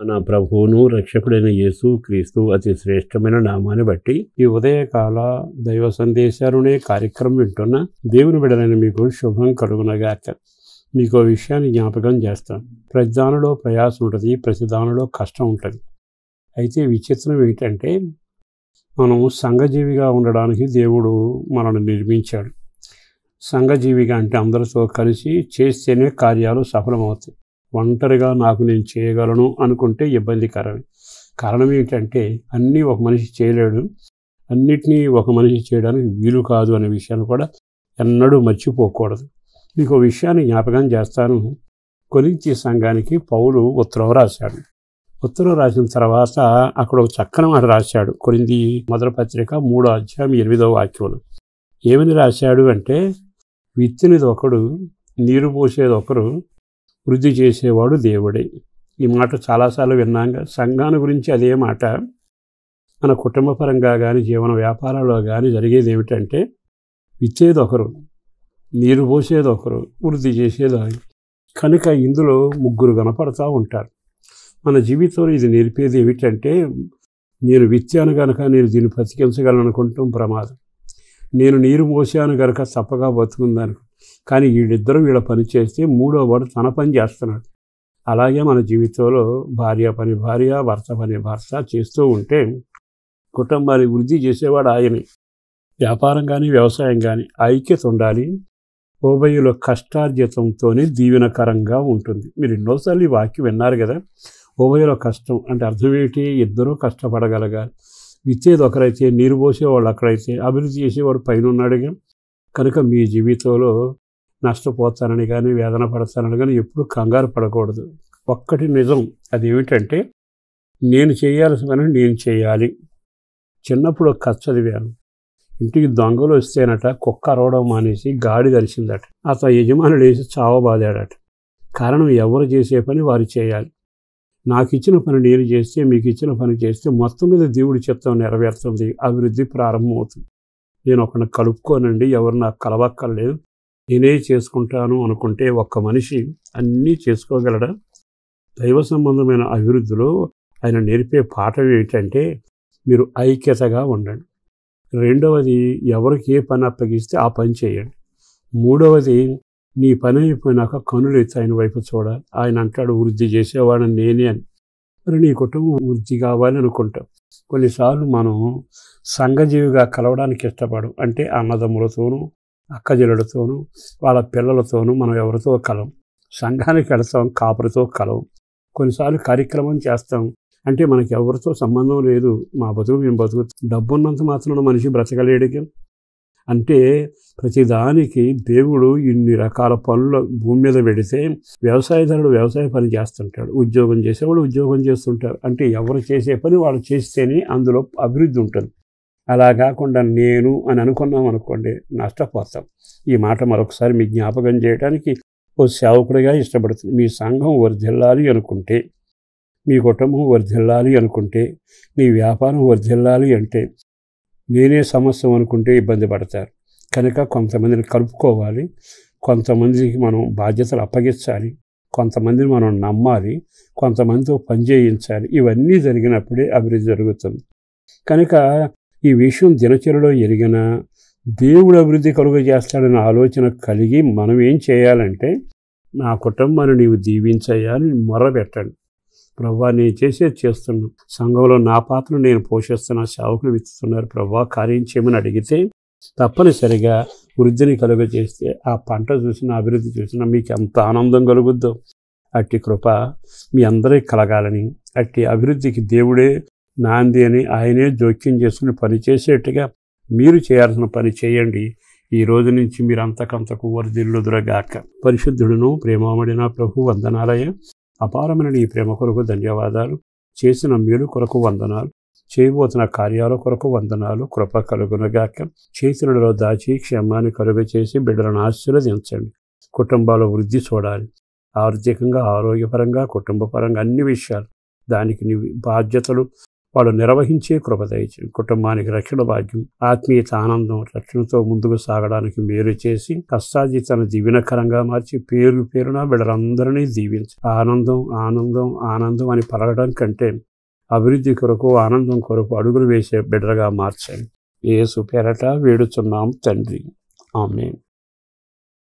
మన ప్రభువును రక్షకుడైన యేసు క్రీస్తు అతి శ్రేష్టమైన నామాన్ని బట్టి ఈ ఉదయకాల దైవ సందేశాలునే కార్యక్రమం వింటున్న దేవుని బిడ్డలైన మీకు శుభం కలుగునగాక. మీకు ఆ విషయాన్ని జ్ఞాపకం చేస్తాను. ప్రతి దానిలో ప్రయాసం ఉంటుంది, ప్రతి దానిలో కష్టం ఉంటుంది. అయితే విచిత్రం ఏంటంటే మనం సంఘజీవిగా ఉండడానికి దేవుడు మనల్ని నిర్మించాడు. సంఘజీవిగా అంటే అందరితో కలిసి చేస్తేనే కార్యాలు సఫలమవుతాయి. ఒంటరిగా నాకు నేను చేయగలను అనుకుంటే ఇబ్బందికరమే. కారణం ఏంటంటే అన్నీ ఒక మనిషి చేయలేడు, అన్నిటినీ ఒక మనిషి చేయడానికి వీలు కాదు అనే విషయాన్ని కూడా ఎన్నడూ మర్చిపోకూడదు. మీకు విషయాన్ని జ్ఞాపకం చేస్తాను. కొరింథీ సంఘానికి పౌలు ఉత్తరం రాశాడు. ఉత్తరం రాసిన తర్వాత అక్కడ ఒక చక్కని మాట రాశాడు. కొరింథీ మొదటి పత్రిక 3వ అధ్యాయం 8వ వాక్యంలో ఏమని రాశాడు అంటే, విత్తినది ఒకడు, నీరు పోసేది ఒకరు, వృద్ధి చేసేవాడు దేవుడే. ఈ మాట చాలాసార్లు విన్నాక సంఘాన్ని గురించి అదే మాట మన కుటుంబ పరంగా కానీ జీవన వ్యాపారాల్లో కానీ జరిగేది ఏమిటంటే, విత్తేది ఒకరు, నీరు పోసేది ఒకరు, వృద్ధి చేసేది ఒకరు. కనుక ఇందులో ముగ్గురు కనపడతా ఉంటారు. మన జీవితంలో ఇది నేర్పేది ఏమిటంటే, నేను విత్తాను కనుక నేను దీన్ని బతికించగలను అనుకుంటాం ప్రమాదం. నేను నీరు పోసాను కనుక తప్పగా బతుకుందాను. కానీ వీళ్ళిద్దరూ వీళ్ళ పని చేస్తే మూడో వాడు తన పని చేస్తున్నాడు. అలాగే మన జీవితంలో భార్య పని భార్య, భర్త పని భర్త చేస్తూ ఉంటే కుటుంబాన్ని వృద్ధి చేసేవాడు ఆయనే. వ్యాపారం కానీ వ్యవసాయం కానీ ఐక్యత ఉండాలి. ఉభయుల కష్టార్జితంతోనే దీవెనకరంగా ఉంటుంది. మీరు ఎన్నోసార్లు ఈ వాక్యం విన్నారు కదా. ఉభయుల కష్టం అంటే అర్థం ఏంటి? ఇద్దరూ కష్టపడగలగాలి. విత్తేది ఒకరైతే, నీరు పోసేవాళ్ళు అక్కడైతే, అభివృద్ధి చేసేవాడు పైన ఉన్నాడుగా. కనుక మీ జీవితంలో నష్టపోతానని కానీ వేదన పడతానని కానీ ఎప్పుడు కంగారు పడకూడదు. ఒక్కటి నిజం, అది ఏమిటంటే నేను చేయాల్సిన పని నేను చేయాలి. చిన్నప్పుడు ఒక కథ చదివాను. ఇంటికి దొంగలు వస్తేనట కుక్క అరవడం మానేసి గాడి ధరిచిందట. అతను యజమానుడు వేసి చావబాదాడట. కారణం ఎవరు చేసే పని వారు చేయాలి. నాకు ఇచ్చిన పని నేను చేస్తే, మీకు ఇచ్చిన పని చేస్తే మొత్తం మీద దేవుడి చిత్తం నెరవేరుతుంది, అభివృద్ధి ప్రారంభమవుతుంది. నేను ఒకరిని కలుపుకోనండి, ఎవరు నాకు కలవక్కర్లేదు, నేనే చేసుకుంటాను అనుకుంటే ఒక్క మనిషి అన్నీ చేసుకోగలడా? దైవ సంబంధమైన అభివృద్ధిలో ఆయన నేర్పే పాఠం ఏంటంటే, మీరు ఐక్యతగా ఉండండి. రెండవది, ఎవరికి ఏ పని అప్పగిస్తే ఆ పని చేయండి. మూడవది, నీ పని అయిపోయినాక కనులెత్తి ఆయన వైపు చూడాలి. ఆయన అంటాడు, వృద్ధి చేసేవాడని నేనే అని. మరి నీ కుటుంబం వృద్ధి కావాలి అనుకుంటాం. కొన్నిసార్లు మనం సంఘజీవిగా కలవడానికి ఇష్టపడం. అంటే అన్నదమ్ములతోనూ అక్కజెల్లెలతోనూ వాళ్ళ పిల్లలతోనూ మనం ఎవరితో కలం. సంఘానికి వెళతాం, కాపురితో కలవం. కొన్నిసార్లు కార్యక్రమం చేస్తాం, అంటే మనకి ఎవరితో సంబంధం లేదు, మా బతుకు మేము బతుకు. డబ్బున్నంత మాత్రం మనిషి బ్రతకలేడుగా. అంటే ప్రతిదానికి దేవుడు ఇన్ని రకాల పనులు భూమి మీద పెడితే వ్యవసాయదారుడు వ్యవసాయ పని చేస్తుంటాడు, ఉద్యోగం చేసేవాడు ఉద్యోగం చేస్తుంటారు. అంటే ఎవరు చేసే పని వాళ్ళు చేస్తేనే అందులో అభివృద్ధి ఉంటుంది. అలా కాకుండా నేను అని అనుకున్నాం అనుకోండి, నష్టపోతాం. ఈ మాట మరొకసారి మీ జ్ఞాపకం చేయడానికి ఓ సేవకుడిగా ఇష్టపడుతుంది. మీ సంఘం వర్ధిల్లాలి అనుకుంటే, మీ కుటుంబం వర్ధిల్లాలి అనుకుంటే, నీ వ్యాపారం వర్ధిల్లాలి అంటే నేనే సమస్య అనుకుంటే ఇబ్బంది పడతారు. కనుక కొంతమందిని కలుపుకోవాలి, కొంతమందికి మనం బాధ్యతలు అప్పగించాలి, కొంతమందిని మనం నమ్మాలి, కొంతమందితో పనిచేయించాలి. ఇవన్నీ జరిగినప్పుడే అభివృద్ధి జరుగుతుంది. కనుక ఈ విషయం దినచర్యలో ఎరిగిన దేవుడు అభివృద్ధి కలుగజేస్తాడనే ఆలోచన కలిగి మనం ఏం చేయాలంటే, నా కుటుంబాన్ని నీవు దీవించయ్యా అని మొరపెట్టండి. ప్రభువా, నేను చేసేది చేస్తున్నాను, సంఘంలో నా పాత్రను నేను పోషిస్తున్నా, సేవకులు విత్తుతున్నారు, ప్రభువా కార్యం చేయమని అడిగితే తప్పనిసరిగా వృద్ధిని కలుగజేస్తే ఆ పంట చూసినా అభివృద్ధి చూసినా మీకు ఎంత ఆనందం కలుగుద్దో. అట్టి కృప మీ అందరికీ కలగాలని, అట్టి అభివృద్ధికి దేవుడే నాంది అని ఆయనే జోక్యం చేసుకుని పనిచేసేట్టుగా మీరు చేయాల్సిన పని చేయండి. ఈ రోజు నుంచి మీరు అంతకంతకు వర్ధిల్లుదురుగాక. పరిశుద్ధుడును ప్రేమమడిన ప్రభు వందనాలయ. అపారమైన నీ ప్రేమ కొరకు ధన్యవాదాలు. చేసిన మేలు కొరకు వందనాలు. చేయబోతున్న కార్యాల కొరకు వందనాలు. కృప కలుగునగాక. చేతులలో దాచి క్షేమాన్ని కలుగ చేసి బిడ్డలను ఆశీర్వదించండి. కుటుంబాల వృద్ధి చూడాలి. ఆర్థికంగా, ఆరోగ్యపరంగా, కుటుంబపరంగా అన్ని విషయాలు దానికి నీ బాధ్యతలు వాళ్ళు నిర్వహించే కృప దయచేయండి. కుటుంబానికి రక్షణ భాగ్యం, ఆత్మీయత, ఆనందం, రక్షణతో ముందుకు సాగడానికి మేలు చేసి కష్టాజీతాన్ని దీవెనకరంగా మార్చి పేరు పేరున బిడ్డలందరినీ దీవించి ఆనందం ఆనందం ఆనందం అని పలకడం కంటే అభివృద్ధి కొరకు, ఆనందం కొరకు అడుగులు వేసే బిడ్డలుగా మార్చండి. యేసు పేరట వేడుచున్నాం తండ్రి. ఆమేన్.